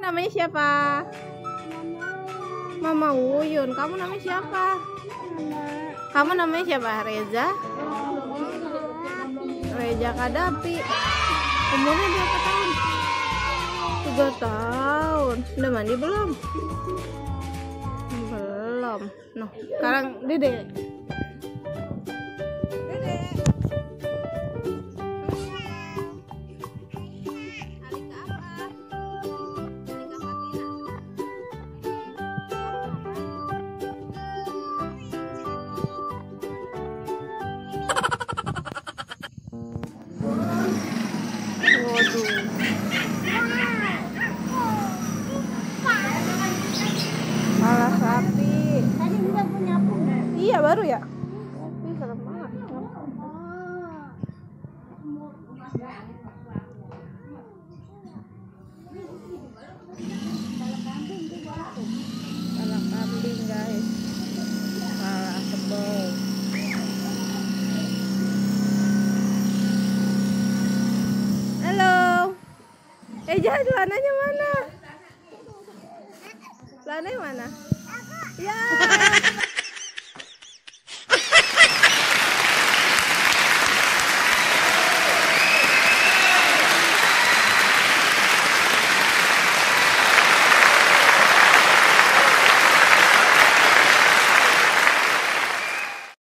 Namanya siapa? Mama Wuyun. Kamu namanya siapa? Kamu namanya siapa? Reza? Reza Kadapi. Umurnya berapa tahun? 3 tahun. Udah mandi belum? Belum. Noh, sekarang Dede. Malah sapi. Tadi udah punya aku. Iya baru ya. Ih, serem banget. Kepala kambing guys. Kepala kebau. Halo. Jangan celananya mana? Celananya mana? Ya.